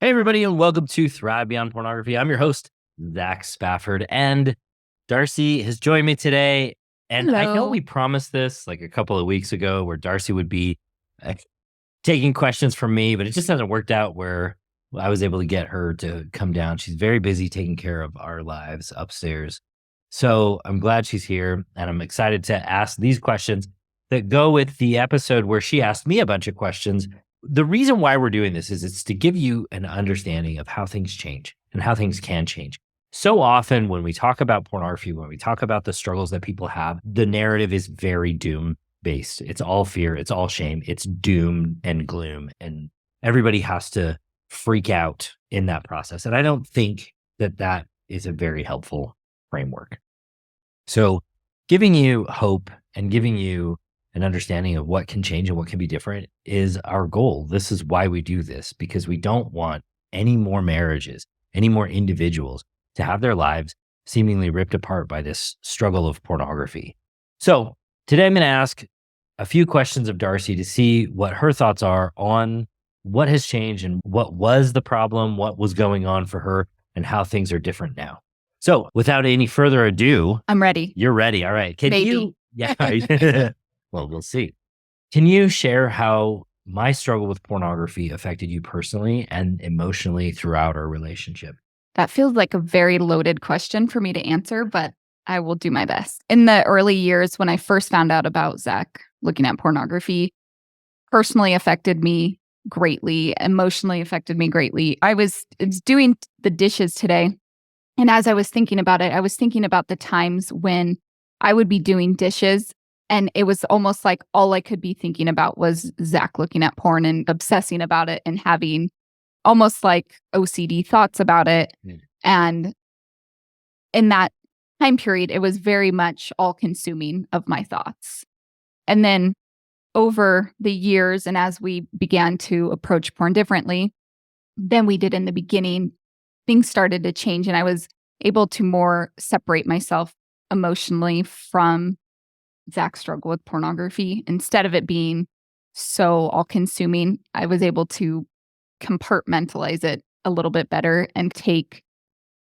Hey, everybody, and welcome to Thrive Beyond Pornography. I'm your host, Zach Spafford, and Darcy has joined me today. And I know Hello. we promised this like a couple of weeks ago where Darcy would be uh, taking questions from me, but it just hasn't worked out where I was able to get her to come down. She's very busy taking care of our lives upstairs. So I'm glad she's here, and I'm excited to ask these questions that go with the episode where she asked me a bunch of questions. The reason why we're doing this is it's to give you an understanding of how things change and how things can change. So often when we talk about pornography, when we talk about the struggles that people have, the narrative is very doom based. It's all fear, it's all shame, it's doom and gloom, and everybody has to freak out in that process. And I don't think that that is a very helpful framework. So giving you hope and giving you an understanding of what can change and what can be different is our goal. This is why we do this, because we don't want any more marriages, any more individuals to have their lives seemingly ripped apart by this struggle of pornography. So today I'm going to ask a few questions of Darcy to see what her thoughts are on what has changed and what was the problem, what was going on for her, and how things are different now. So without any further ado, I'm ready. you're ready. All right. Can Maybe. you? Yeah. Well, we'll see. Can you share how my struggle with pornography affected you personally and emotionally throughout our relationship? That feels like a very loaded question for me to answer, but I will do my best. In the early years, when I first found out about Zach looking at pornography, personally affected me greatly, emotionally affected me greatly. I was doing the dishes today, and as I was thinking about it, I was thinking about the times when I would be doing dishes, and it was almost like all I could be thinking about was Zach looking at porn and obsessing about it and having almost like OCD thoughts about it. And in that time period, it was very much all consuming of my thoughts. And then over the years, and as we began to approach porn differently than we did in the beginning, things started to change, and I was able to more separate myself emotionally from Zach's struggle with pornography. Instead of it being so all consuming, I was able to compartmentalize it a little bit better and take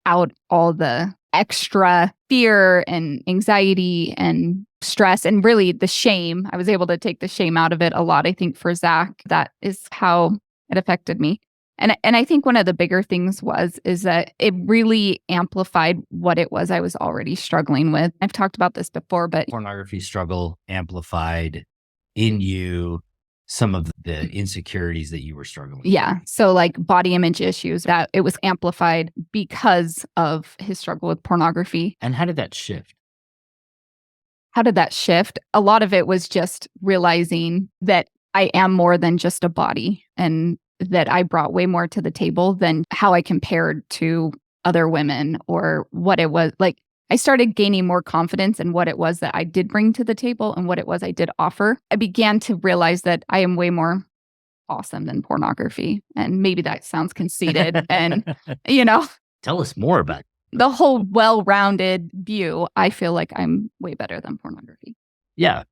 out all the extra fear and anxiety and stress and really the shame. I was able to take the shame out of it a lot, I think, for Zach. That is how it affected me. And I think one of the bigger things is that it really amplified what it was I was already struggling with. I've talked about this before, but Pornography struggle amplified in you some of the insecurities that you were struggling with. yeah. So like body image issues, that it was amplified because of his struggle with pornography. And how did that shift? How did that shift? A lot of it was just realizing that I am more than just a body and that I brought way more to the table than how I compared to other women or what it was. Like I started gaining more confidence in what it was that I did bring to the table and what it was I did offer. I began to realize that I am way more awesome than pornography. And maybe that sounds conceited and, Tell us more about it. The whole well-rounded view, I feel like I'm way better than pornography. Yeah,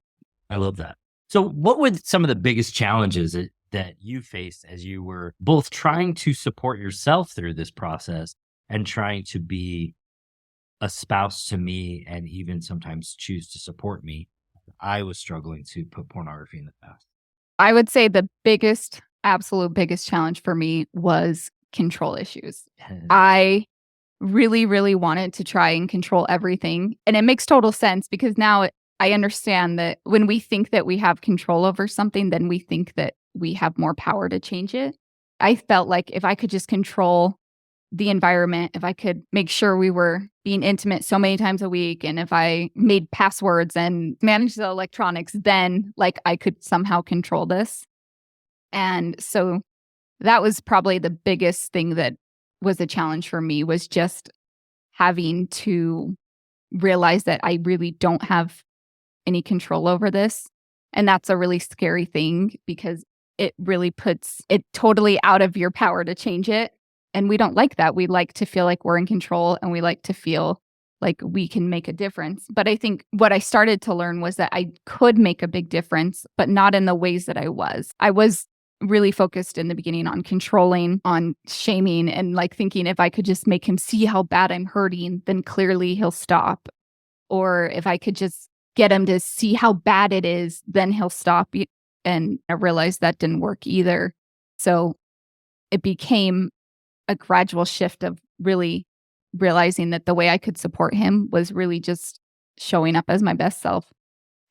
I love that. So what were some of the biggest challenges that you faced as you were both trying to support yourself through this process and trying to be a spouse to me and even sometimes choose to support me? I was struggling to put pornography in the past. I would say the absolute biggest challenge for me was control issues. I really, really wanted to try and control everything. And it makes total sense because now I understand that when we think that we have control over something, then we think that we have more power to change it. I felt like if I could just control the environment, if I could make sure we were being intimate so many times a week, and if I made passwords and managed the electronics, then like I could somehow control this. And so that was probably the biggest thing that was a challenge for me, was just having to realize that I really don't have any control over this. And that's a really scary thing because it really puts it totally out of your power to change it. And we don't like that. We like to feel like we're in control and we like to feel like we can make a difference. But I think what I started to learn was that I could make a big difference, but not in the ways that I was. I was really focused in the beginning on controlling, on shaming, and like thinking if I could just make him see how bad I'm hurting, then clearly he'll stop. Or if I could just get him to see how bad it is, then he'll stop. And I realized that didn't work either. So it became a gradual shift of really realizing that the way I could support him was really just showing up as my best self,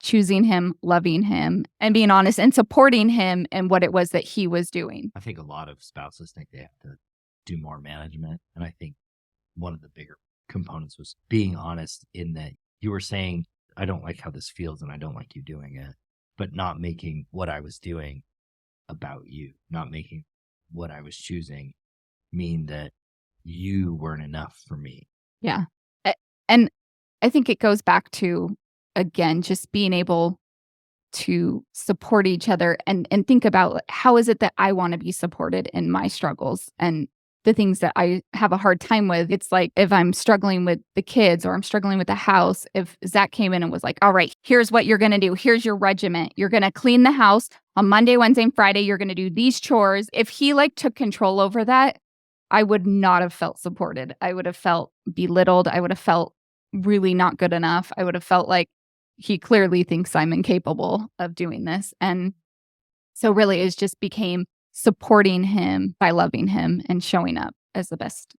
choosing him, loving him, and being honest and supporting him in what it was that he was doing. I think a lot of spouses think they have to do more management. And I think one of the bigger components was being honest in that you were saying, I don't like how this feels and I don't like you doing it, but not making what I was doing about you, not making what I was choosing mean that you weren't enough for me. Yeah. And I think it goes back to, again, just being able to support each other and think about how is it that I want to be supported in my struggles and the things that I have a hard time with. It's like if I'm struggling with the kids or I'm struggling with the house, if Zach came in and was like, all right, here's what you're going to do. Here's your regiment. You're going to clean the house on Monday, Wednesday, and Friday. You're going to do these chores. If he like took control over that, I would not have felt supported. I would have felt belittled. I would have felt really not good enough. I would have felt like he clearly thinks I'm incapable of doing this. And so really it just became supporting him by loving him and showing up as the best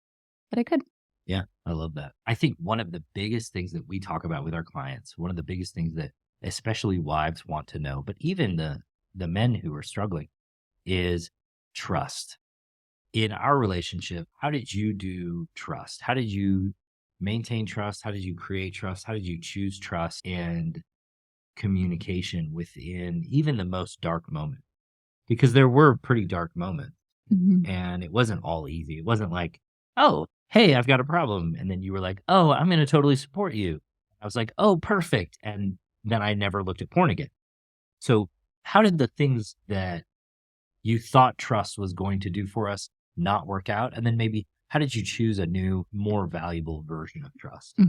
that I could. Yeah, I love that. I think one of the biggest things that we talk about with our clients, one of the biggest things that especially wives want to know, but even the men who are struggling, is trust. In our relationship, how did you do trust? How did you maintain trust? How did you create trust? How did you choose trust and communication within even the most dark moment? Because there were pretty dark moments and it wasn't all easy. It wasn't like, oh, hey, I've got a problem. And then you were like, oh, I'm going to totally support you. I was like, oh, perfect. And then I never looked at porn again. So how did the things that you thought trust was going to do for us not work out? And then maybe how did you choose a new, more valuable version of trust?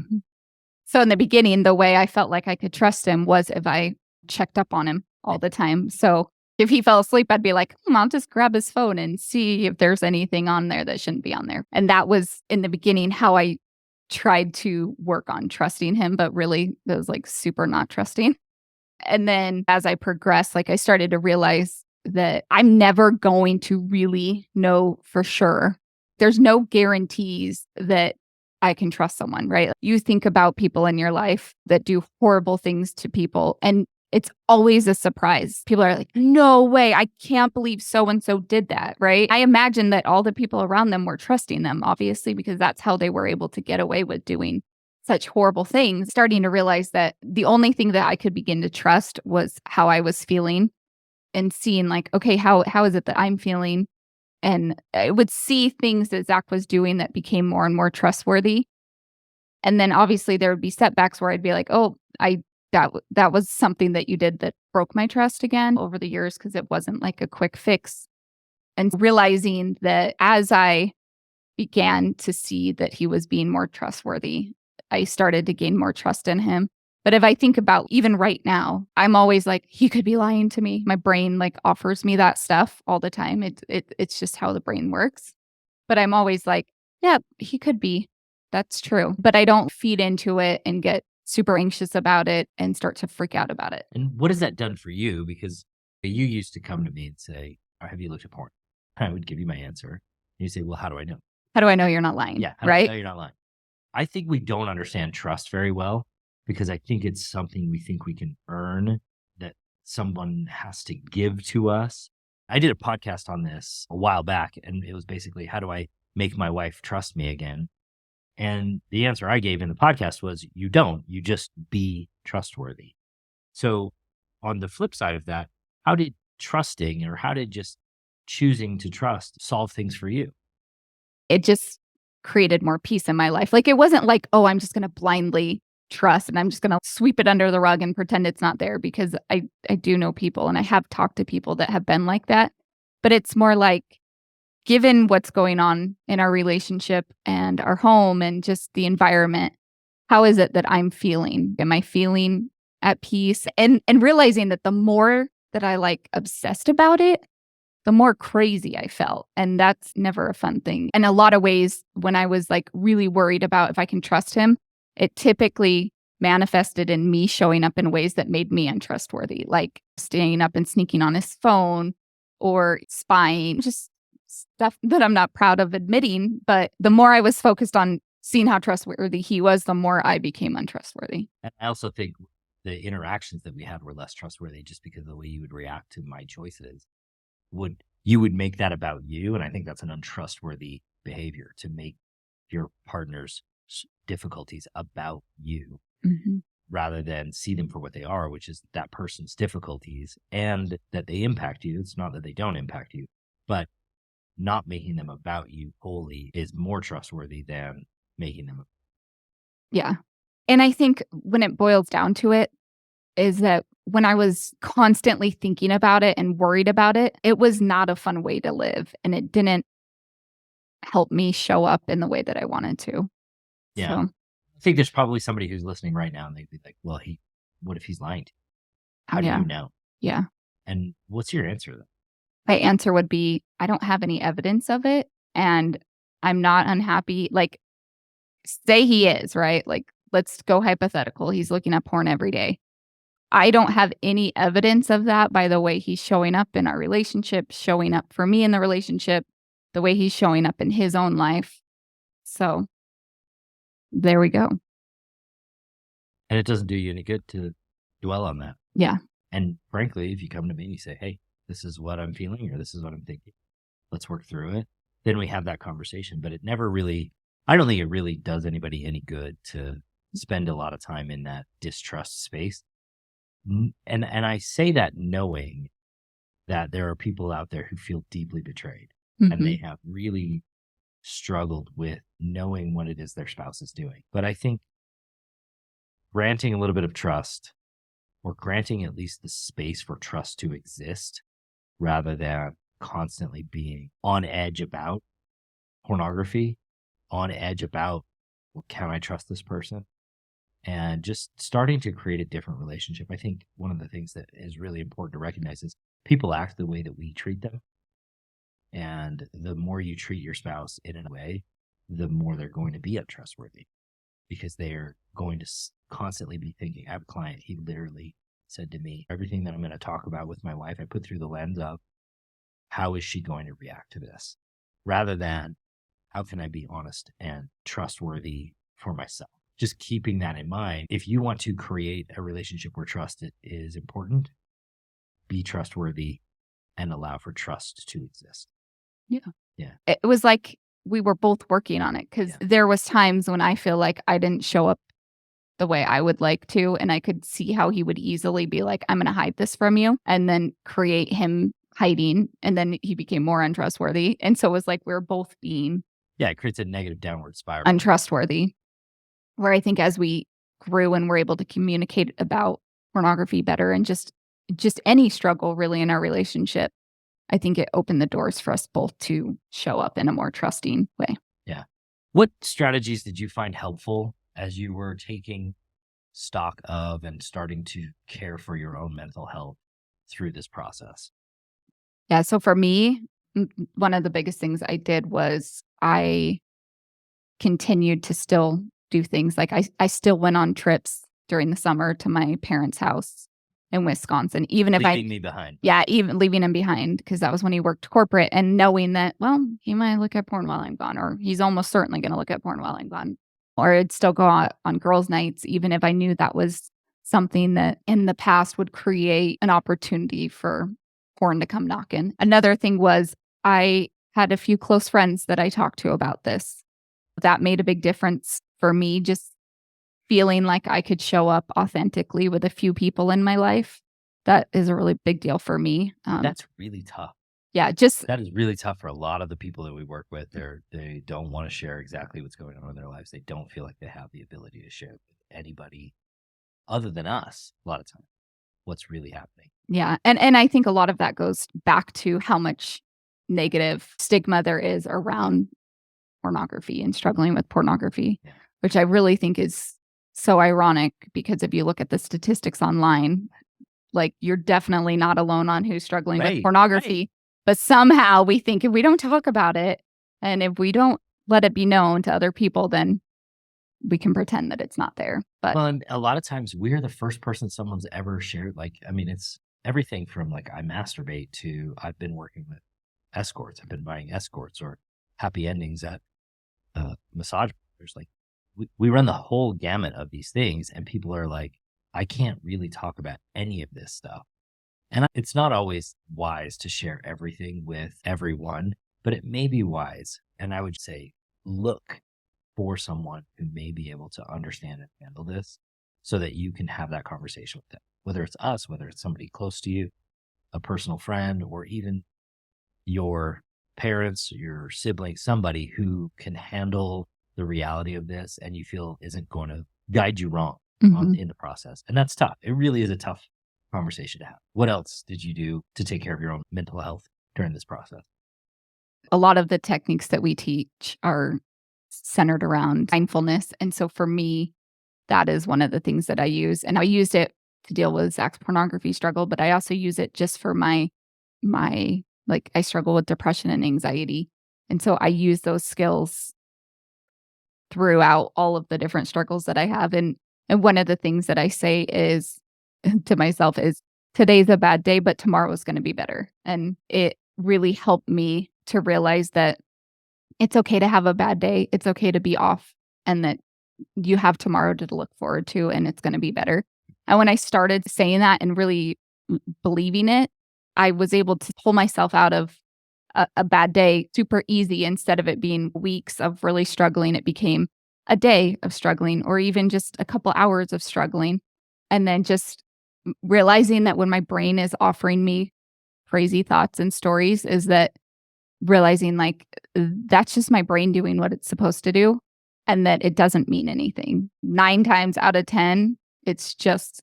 So in the beginning, the way I felt like I could trust him was if I checked up on him all the time. So if he fell asleep, I'd be like, I'll just grab his phone and see if there's anything on there that shouldn't be on there. And that was in the beginning how I tried to work on trusting him, but really that was like super not trusting. And then as I progressed, like I started to realize that I'm never going to really know for sure. There's no guarantees that I can trust someone, right? You think about people in your life that do horrible things to people, and it's always a surprise. People are like, no way, I can't believe so-and-so did that, right? I imagine that all the people around them were trusting them, obviously, because that's how they were able to get away with doing such horrible things. Starting to realize that the only thing that I could begin to trust was how I was feeling and seeing like, okay, how is it that I'm feeling? And I would see things that Zach was doing that became more and more trustworthy. And then obviously there would be setbacks where I'd be like, oh, that was something that you did that broke my trust again over the years because it wasn't like a quick fix. And realizing that as I began to see that he was being more trustworthy, I started to gain more trust in him. But if I think about even right now, I'm always like, he could be lying to me. My brain like offers me that stuff all the time. It's just how the brain works. But I'm always like, yeah, he could be. That's true. But I don't feed into it and get super anxious about it and start to freak out about it. And what has that done for you? Because you used to come to me and say, have you looked at porn? I would give you my answer. And you say, well, how do I know? How do I know you're not lying? Yeah. How do I know you're not lying? I think we don't understand trust very well because I think it's something we think we can earn, that someone has to give to us. I did a podcast on this a while back, and it was basically, how do I make my wife trust me again? And the answer I gave in the podcast was, you don't. You just be trustworthy. So on the flip side of that, how did trusting, or how did just choosing to trust, solve things for you? It just created more peace in my life. Like it wasn't like, oh, I'm just going to blindly trust and I'm just going to sweep it under the rug and pretend it's not there, because I do know people and I have talked to people that have been like that. But it's more like, given what's going on in our relationship and our home and just the environment, how is it that I'm feeling? Am I feeling at peace? And realizing that the more that I like obsessed about it, the more crazy I felt. And that's never a fun thing. In a lot of ways, when I was like really worried about if I can trust him, it typically manifested in me showing up in ways that made me untrustworthy, like staying up and sneaking on his phone or spying, just stuff that I'm not proud of admitting. But the more I was focused on seeing how trustworthy he was, the more I became untrustworthy. And I also think the interactions that we had were less trustworthy just because of the way you would react to my choices. You would make that about you, and I think that's an untrustworthy behavior, to make your partner's difficulties about you rather than see them for what they are, which is that person's difficulties and that they impact you. It's not that they don't impact you, but not making them about you wholly is more trustworthy than making them. Yeah. And I think when it boils down to it, is that when I was constantly thinking about it and worried about it, it was not a fun way to live. And it didn't help me show up in the way that I wanted to. Yeah. So, I think there's probably somebody who's listening right now and they'd be like, well, what if he's lying to you? How do you know? Yeah. And what's your answer then? My answer would be, I don't have any evidence of it. And I'm not unhappy. Like, say he is, right? Like, let's go hypothetical. He's looking at porn every day. I don't have any evidence of that by the way he's showing up in our relationship, showing up for me in the relationship, the way he's showing up in his own life. So there we go. And it doesn't do you any good to dwell on that. Yeah. And frankly, if you come to me and you say, hey, this is what I'm feeling or this is what I'm thinking, let's work through it, then we have that conversation. But it never really, I don't think it really does anybody any good to spend a lot of time in that distrust space. And I say that knowing that there are people out there who feel deeply betrayed and they have really struggled with knowing what it is their spouse is doing. But I think granting a little bit of trust, or granting at least the space for trust to exist rather than constantly being on edge about pornography, on edge about, well, can I trust this person? And just starting to create a different relationship. I think one of the things that is really important to recognize is people act the way that we treat them. And the more you treat your spouse in a way, the more they're going to be untrustworthy because they're going to constantly be thinking. I have a client, he literally said to me, everything that I'm going to talk about with my wife, I put through the lens of how is she going to react to this rather than how can I be honest and trustworthy for myself. Just keeping that in mind. If you want to create a relationship where trust is important, be trustworthy and allow for trust to exist. Yeah. Yeah. It was like we were both working on it because there was times when I feel like I didn't show up the way I would like to. And I could see how he would easily be like, I'm going to hide this from you and then create him hiding. And then he became more untrustworthy. And so it was like we were both being it creates a negative downward spiral. Untrustworthy. Where I think as we grew and were able to communicate about pornography better and just any struggle really in our relationship, I think it opened the doors for us both to show up in a more trusting way. Yeah. What strategies did you find helpful as you were taking stock of and starting to care for your own mental health through this process? Yeah. So for me, one of the biggest things I did was I continued to still do things. Like I still went on trips during the summer to my parents' house in Wisconsin, even if leaving me behind. Yeah, even leaving him behind because that was when he worked corporate and knowing that, well, he might look at porn while I'm gone, or he's almost certainly going to look at porn while I'm gone. Or I'd still go out on girls' nights, even if I knew that was something that in the past would create an opportunity for porn to come knocking. Another thing was I had a few close friends that I talked to about this. That made a big difference for me, just feeling like I could show up authentically with a few people in my life. That is a really big deal for me. That's really tough. Yeah, that is really tough for a lot of the people that we work with. They don't want to share exactly what's going on in their lives. They don't feel like they have the ability to share with anybody other than us a lot of times what's really happening. Yeah. And I think a lot of that goes back to how much negative stigma there is around pornography and struggling with pornography, which I really think is so ironic because if you look at the statistics online, like you're definitely not alone on who's struggling with pornography. But somehow we think if we don't talk about it and if we don't let it be known to other people, then we can pretend that it's not there. But Well, and a lot of times we're the first person someone's ever shared. Like, I mean, it's everything from like I masturbate to I've been working with escorts. I've been buying escorts or happy endings at massage parlors. Like, we run the whole gamut of these things, and people are like, I can't really talk about any of this stuff. And it's not always wise to share everything with everyone, but it may be wise. And I would say, look for someone who may be able to understand and handle this so that you can have that conversation with them, whether it's us, whether it's somebody close to you, a personal friend, or even your parents, your siblings, somebody who can handle the reality of this and you feel isn't going to guide you wrong in the process. And that's tough. It really is a tough conversation to have. What else did you do to take care of your own mental health during this process? a lot of the techniques that we teach are centered around mindfulness. And so for me, that is one of the things that I use. And I used it to deal with Zach's pornography struggle, but I also use it just for my like I struggle with depression and anxiety. And so I use those skills throughout all of the different struggles that I have. And one of the things that I say is to myself is today's a bad day, but tomorrow is going to be better. And it really helped me to realize that it's okay to have a bad day. It's okay to be off and that you have tomorrow to look forward to and it's going to be better. And when I started saying that and really believing it, I was able to pull myself out of a bad day super easy. Instead of it being weeks of really struggling, it became a day of struggling or even just a couple hours of struggling. And then just realizing that when my brain is offering me crazy thoughts and stories, is that realizing like that's just my brain doing what it's supposed to do and that it doesn't mean anything. 9 times out of 10, it's just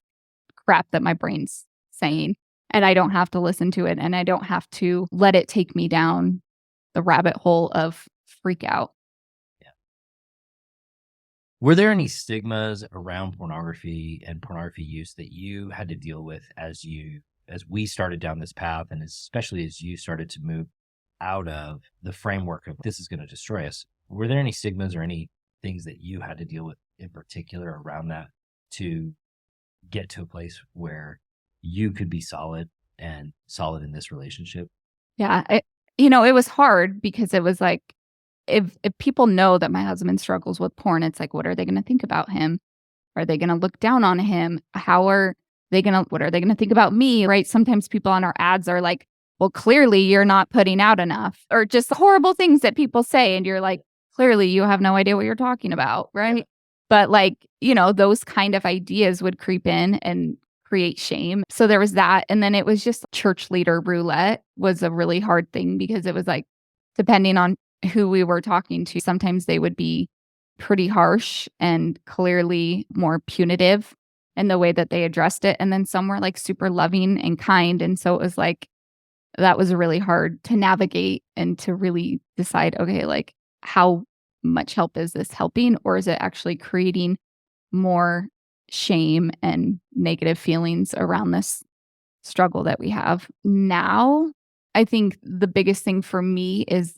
crap that my brain's saying. And I don't have to listen to it and I don't have to let it take me down the rabbit hole of freak out. Yeah. Were there any stigmas around pornography and pornography use that you had to deal with as we started down this path, and especially as you started to move out of the framework of this is going to destroy us? Were there any stigmas or any things that you had to deal with in particular around that to get to a place where you could be solid in this relationship? Yeah. It was hard because it was like, if people know that my husband struggles with porn, it's like, what are they going to think about him? Are they going to look down on him? What are they going to think about me? Right. Sometimes people on our ads are like, well, clearly you're not putting out enough, or just horrible things that people say. And you're like, clearly you have no idea what you're talking about. Right. Yeah. But like, those kind of ideas would creep in and create shame. So there was that. And then it was just church leader roulette was a really hard thing because it was like, depending on who we were talking to, sometimes they would be pretty harsh and clearly more punitive in the way that they addressed it. And then some were like super loving and kind. And so it was like, that was really hard to navigate and to really decide, okay, like how much help is this helping, or is it actually creating more shame and negative feelings around this struggle that we have now? I think the biggest thing for me is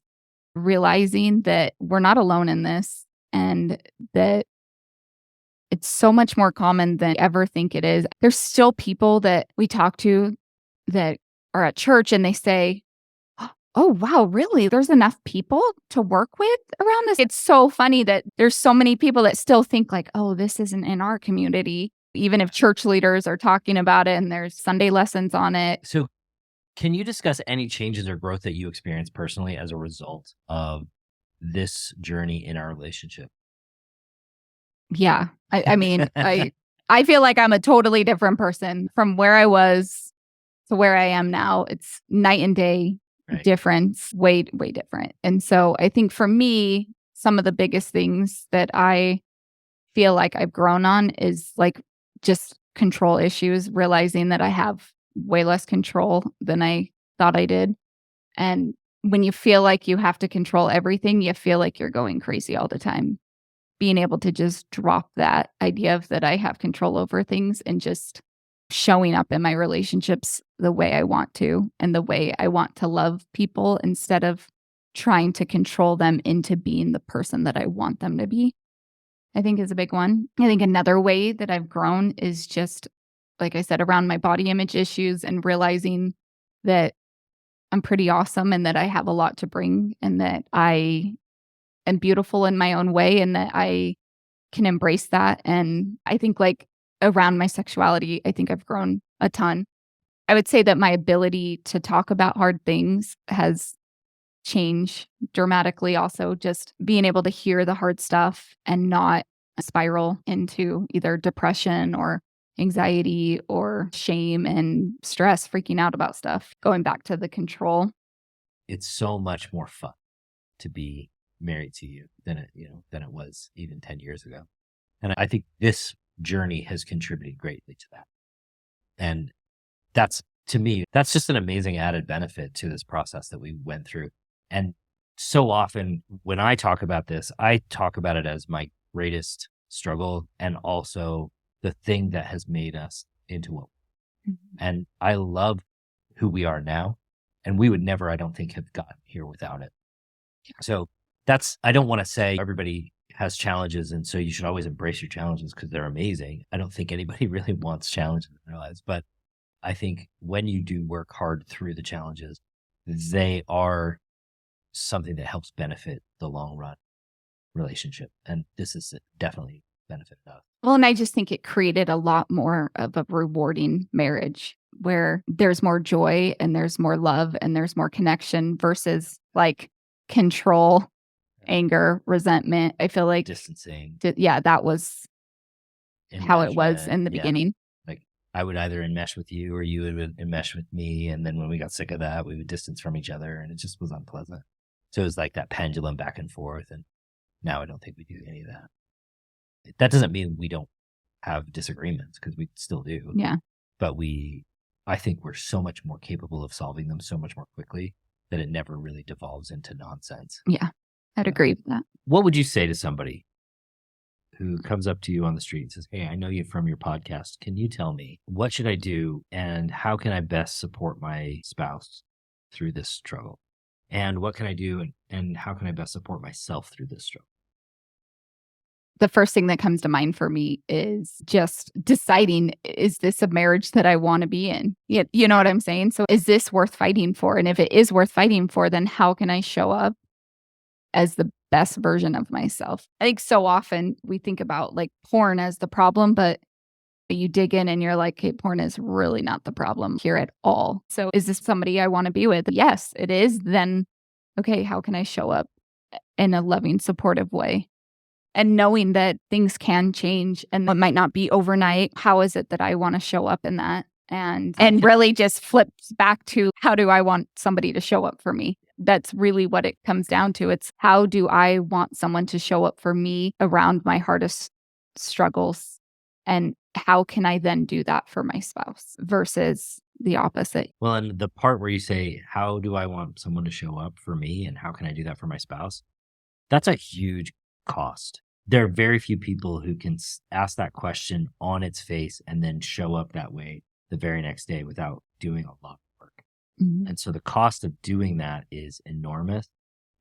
realizing that we're not alone in this and that it's so much more common than I ever think it is. There's still people that we talk to that are at church and they say, oh, wow, really? There's enough people to work with around this? It's so funny that there's so many people that still think like, oh, this isn't in our community, even if church leaders are talking about it and there's Sunday lessons on it. So can you discuss any changes or growth that you experienced personally as a result of this journey in our relationship? Yeah. I mean, I feel like I'm a totally different person from where I was to where I am now. It's night and day difference, way, way different. And so I think for me, some of the biggest things that I feel like I've grown on is like just control issues, realizing that I have way less control than I thought I did. And when you feel like you have to control everything, you feel like you're going crazy all the time. Being able to just drop that idea of that I have control over things and just showing up in my relationships the way I want to and the way I want to love people instead of trying to control them into being the person that I want them to be, I think is a big one. I think another way that I've grown is just, like I said, around my body image issues and realizing that I'm pretty awesome and that I have a lot to bring and that I am beautiful in my own way and that I can embrace that. And I think like around my sexuality, I think I've grown a ton. I would say that my ability to talk about hard things has changed dramatically. Also, just being able to hear the hard stuff and not spiral into either depression or anxiety or shame and stress, freaking out about stuff, going back to the control. It's so much more fun to be married to you than it was even 10 years ago. And I think this journey has contributed greatly to that. And to me, that's just an amazing added benefit to this process that we went through. And so often when I talk about this, I talk about it as my greatest struggle and also the thing that has made us into what. Mm-hmm. And I love who we are now. And we would never, I don't think, have gotten here without it. So I don't want to say everybody has challenges and so you should always embrace your challenges because they're amazing. I don't think anybody really wants challenges in their lives, but I think when you do work hard through the challenges, they are something that helps benefit the long run relationship. And this is definitely benefited us. Well, and I just think it created a lot more of a rewarding marriage where there's more joy and there's more love and there's more connection versus like control, anger, resentment. I feel like distancing. That was how it was in the beginning. Like I would either enmesh with you or you would enmesh with me. And then when we got sick of that, we would distance from each other and it just was unpleasant. So it was like that pendulum back and forth. And now I don't think we do any of that. That doesn't mean we don't have disagreements because we still do. Yeah. But I think we're so much more capable of solving them so much more quickly that it never really devolves into nonsense. Yeah. I'd agree with that. What would you say to somebody who comes up to you on the street and says, "Hey, I know you from your podcast. Can you tell me what should I do and how can I best support my spouse through this struggle? And what can I do and how can I best support myself through this struggle?" The first thing that comes to mind for me is just deciding, is this a marriage that I want to be in? You know what I'm saying? So is this worth fighting for? And if it is worth fighting for, then how can I show up as the best version of myself? I think so often we think about like porn as the problem, but you dig in and you're like, hey, porn is really not the problem here at all. So is this somebody I want to be with? Yes, it is. Then, okay, how can I show up in a loving, supportive way? And knowing that things can change and it might not be overnight. How is it that I want to show up in that? And really just flips back to how do I want somebody to show up for me? That's really what it comes down to. It's how do I want someone to show up for me around my hardest struggles? And how can I then do that for my spouse versus the opposite? Well, and the part where you say, how do I want someone to show up for me and how can I do that for my spouse? That's a huge cost. There are very few people who can ask that question on its face and then show up that way the very next day without doing a lot of work. Mm-hmm. And so the cost of doing that is enormous.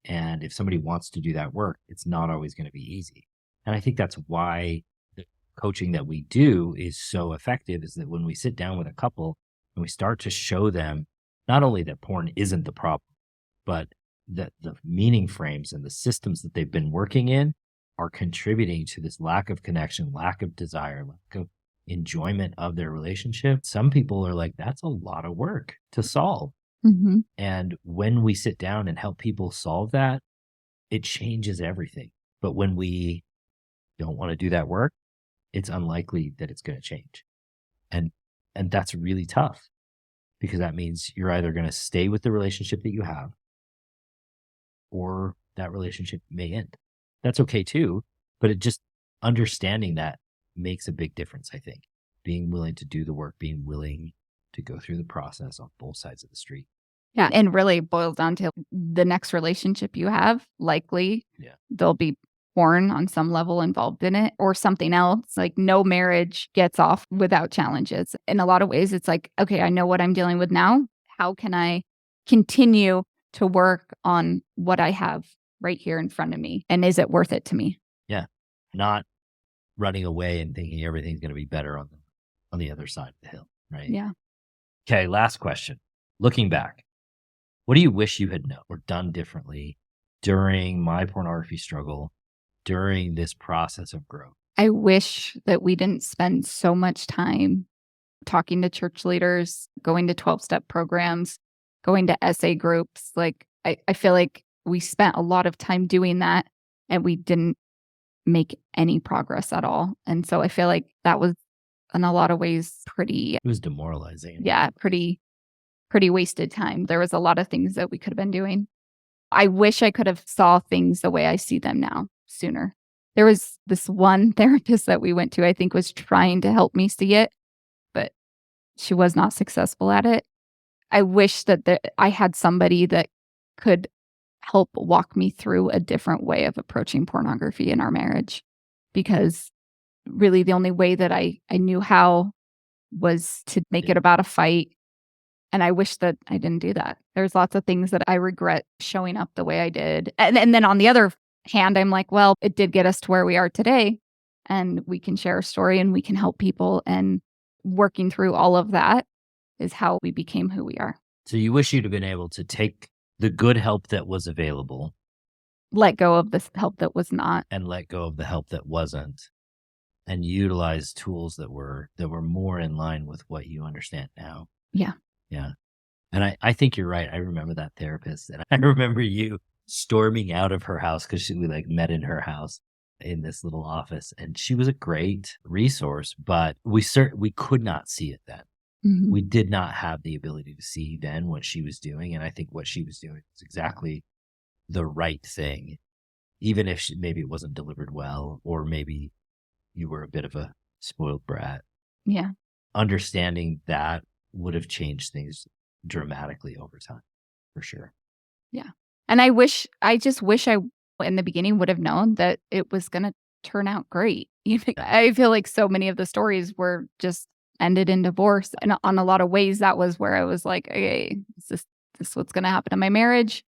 And if somebody wants to do that work, it's not always going to be easy. And I think that's why the coaching that we do is so effective, is that when we sit down with a couple and we start to show them not only that porn isn't the problem, but that the meaning frames and the systems that they've been working in are contributing to this lack of connection, lack of desire, lack of enjoyment of their relationship. Some people are like, that's a lot of work to solve. Mm-hmm. And when we sit down and help people solve that, it changes everything. But when we don't want to do that work, it's unlikely that it's going to change. And that's really tough because that means you're either going to stay with the relationship that you have or that relationship may end. That's okay too, but it just understanding that makes a big difference, I think. Being willing to do the work, being willing to go through the process on both sides of the street. Yeah. And really it boils down to the next relationship you have, likely there'll be porn on some level involved in it or something else. Like no marriage gets off without challenges. In a lot of ways, it's like, okay, I know what I'm dealing with now. How can I continue to work on what I have right here in front of me? And is it worth it to me? Yeah. Not running away and thinking everything's going to be better on the other side of the hill, right? Yeah. Okay, last question. Looking back, what do you wish you had known or done differently during my pornography struggle, during this process of growth? I wish that we didn't spend so much time talking to church leaders, going to 12-step programs, going to essay groups. Like, I feel like we spent a lot of time doing that and we didn't make any progress at all. And so I feel like that was, in a lot of ways, It was demoralizing. Yeah, pretty wasted time. There was a lot of things that we could have been doing. I wish I could have saw things the way I see them now sooner. There was this one therapist that we went to, I think was trying to help me see it, but she was not successful at it. I wish that I had somebody that could help walk me through a different way of approaching pornography in our marriage, because really the only way that I knew how was to make it about a fight. And I wish that I didn't do that. There's lots of things that I regret showing up the way I did. And then on the other hand, I'm like, well, it did get us to where we are today. And we can share a story and we can help people. And working through all of that is how we became who we are. So you wish you'd have been able to take the good help that was available, let go of the help that was not, and let go of the help that wasn't, and utilize tools that were more in line with what you understand now. Yeah. Yeah. And I think you're right. I remember that therapist, and I remember you storming out of her house because we like met in her house in this little office, and she was a great resource, but we could not see it then. Mhm. We did not have the ability to see then what she was doing. And I think what she was doing was exactly the right thing, even if maybe it wasn't delivered well, or maybe you were a bit of a spoiled brat. Yeah. Understanding that would have changed things dramatically over time, for sure. Yeah. And I just wish I, in the beginning, would have known that it was going to turn out great. I feel like so many of the stories were just ended in divorce. And on a lot of ways, that was where I was like, okay, is this what's going to happen in my marriage?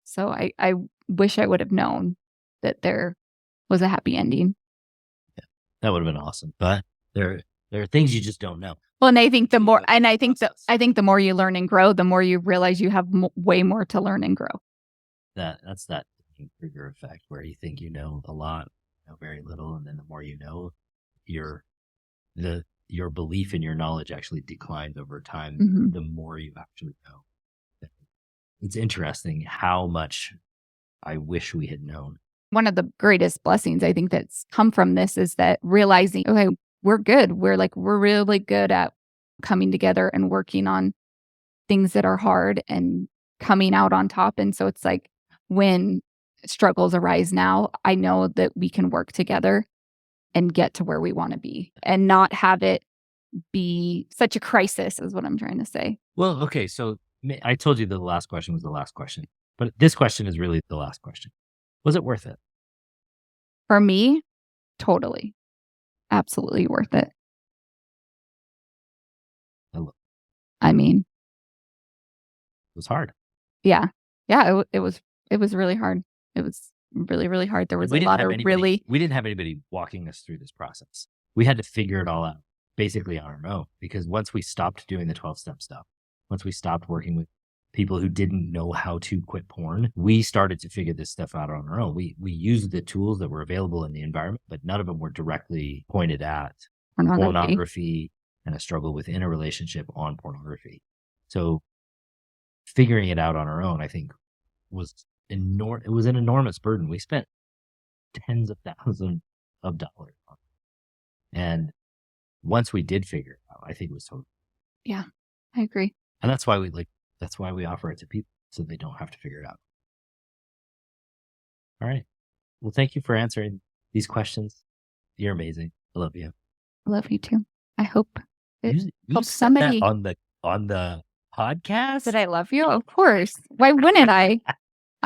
So I wish I would have known that there was a happy ending. Yeah, that would have been awesome. But there are things you just don't know. Well, and I think the more, and I think the more you learn and grow, the more you realize you have way more to learn and grow. That's that trigger effect where you think you know a lot, know very little, and then the more you know, your belief in your knowledge actually declines over time. Mhm. The more you actually know. It's interesting how much I wish we had known. One of the greatest blessings I think that's come from this is that realizing, okay, we're good. We're really good at coming together and working on things that are hard and coming out on top. And so it's like when struggles arise now, I know that we can work together and get to where we want to be and not have it be such a crisis, is what I'm trying to say. Well, okay. So I told you that the last question was the last question, but this question is really the last question. Was it worth it? For me, totally. Absolutely worth it. I mean, it was hard. Yeah. Yeah, it was really hard. It was really, really hard. There was a lot of we didn't have anybody walking us through this process. We had to figure it all out basically on our own, because once we stopped doing the 12-step stuff, once we stopped working with people who didn't know how to quit porn, we started to figure this stuff out on our own. We used the tools that were available in the environment, but none of them were directly pointed at pornography and a struggle within a relationship on pornography. So figuring it out on our own, I think, was it was an enormous burden. We spent tens of thousands of dollars on it. And once we did figure it out, I think it was totally. Yeah, I agree. And that's why we offer it to people, so they don't have to figure it out. All right. Well, thank you for answering these questions. You're amazing. I love you. I love you too. I hope you helps said somebody that on the podcast. That I love you? Of course. Why wouldn't I?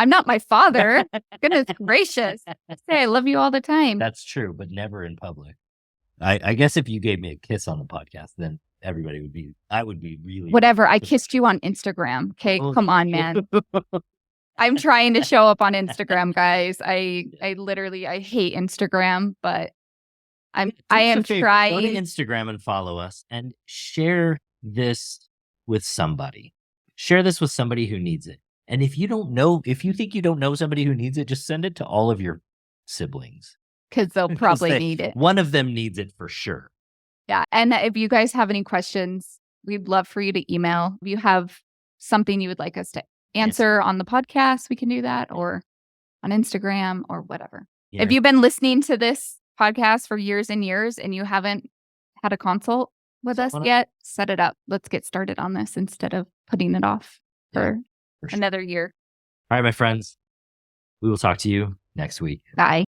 I'm not my father. Goodness gracious. Say I love you all the time. That's true, but never in public. I guess if you gave me a kiss on the podcast, then everybody would be, I would be really. Whatever. I kissed you on Instagram. Okay. Oh, Come on, man. I'm trying to show up on Instagram, guys. I literally, I hate Instagram, but I am trying. Go to Instagram and follow us and share this with somebody. Share this with somebody who needs it. And if you think you don't know somebody who needs it, just send it to all of your siblings. Because they'll probably need it. One of them needs it for sure. Yeah. And if you guys have any questions, we'd love for you to email. If you have something you would like us to answer on the podcast, we can do that, or on Instagram or whatever. Yeah. If you've been listening to this podcast for years and years and you haven't had a consult with us yet, set it up. Let's get started on this instead of putting it off for another year. All right, my friends. We will talk to you next week. Bye.